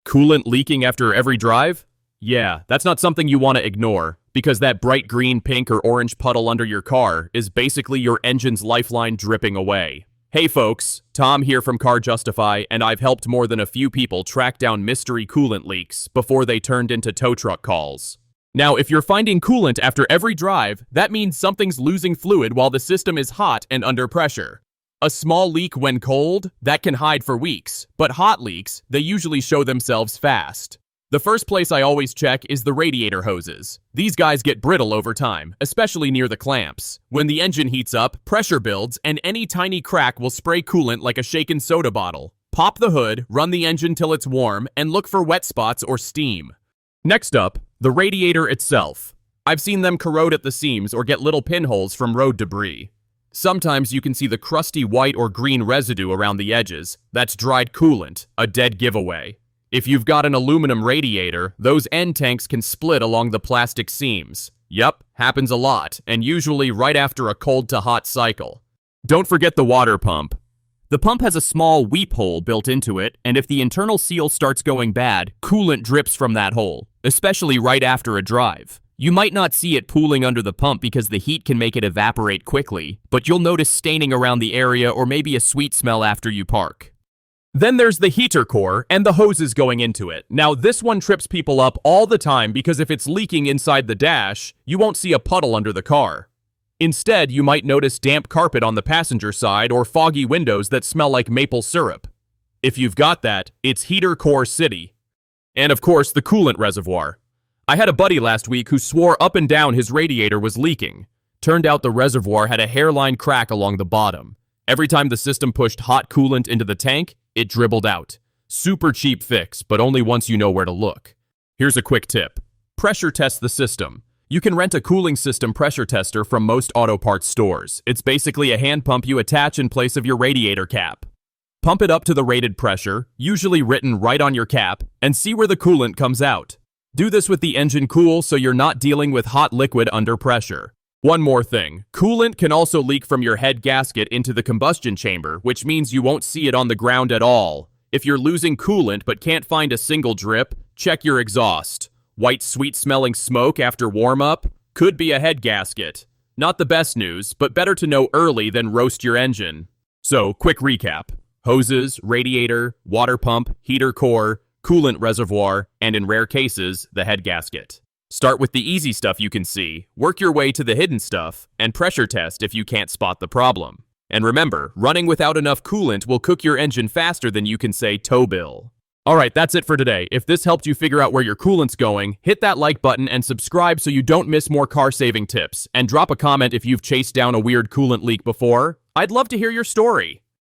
Coolant leaking after every drive? Yeah, that's not something you want to ignore, because that bright green, pink, or orange puddle under your car is basically your engine's lifeline dripping away. Hey folks, Tom here from Car Justify, and I've helped more than a few people track down mystery coolant leaks before they turned into tow truck calls. Now, if you're finding coolant after every drive, that means something's losing fluid while the system is hot and under pressure. A small leak when cold, that can hide for weeks, but hot leaks, they usually show themselves fast. The first place I always check is the radiator hoses. These guys get brittle over time, especially near the clamps. When the engine heats up, pressure builds, and any tiny crack will spray coolant like a shaken soda bottle. Pop the hood, run the engine till it's warm, and look for wet spots or steam. Next up, the radiator itself. I've seen them corrode at the seams or get little pinholes from road debris. Sometimes you can see the crusty white or green residue around the edges. That's dried coolant, a dead giveaway. If you've got an aluminum radiator, those end tanks can split along the plastic seams. Yup, happens a lot, and usually right after a cold to hot cycle. Don't forget the water pump. The pump has a small weep hole built into it, and if the internal seal starts going bad, coolant drips from that hole, especially right after a drive. You might not see it pooling under the pump because the heat can make it evaporate quickly, but you'll notice staining around the area or maybe a sweet smell after you park. Then there's the heater core and the hoses going into it. Now this one trips people up all the time because if it's leaking inside the dash, you won't see a puddle under the car. Instead, you might notice damp carpet on the passenger side or foggy windows that smell like maple syrup. If you've got that, it's heater core city. And of course, the coolant reservoir. I had a buddy last week who swore up and down his radiator was leaking. Turned out the reservoir had a hairline crack along the bottom. Every time the system pushed hot coolant into the tank, it dribbled out. Super cheap fix, but only once you know where to look. Here's a quick tip. Pressure test the system. You can rent a cooling system pressure tester from most auto parts stores. It's basically a hand pump you attach in place of your radiator cap. Pump it up to the rated pressure, usually written right on your cap, and see where the coolant comes out. Do this with the engine cool so you're not dealing with hot liquid under pressure. One more thing, coolant can also leak from your head gasket into the combustion chamber, which means you won't see it on the ground at all. If you're losing coolant but can't find a single drip, check your exhaust. White sweet-smelling smoke after warm-up? Could be a head gasket. Not the best news, but better to know early than roast your engine. So, quick recap. Hoses, radiator, water pump, heater core, coolant reservoir, and in rare cases, the head gasket. Start with the easy stuff you can see, work your way to the hidden stuff, and pressure test if you can't spot the problem. And remember, running without enough coolant will cook your engine faster than you can say tow bill. Alright, that's it for today. If this helped you figure out where your coolant's going, hit that like button and subscribe so you don't miss more car-saving tips. And drop a comment if you've chased down a weird coolant leak before. I'd love to hear your story.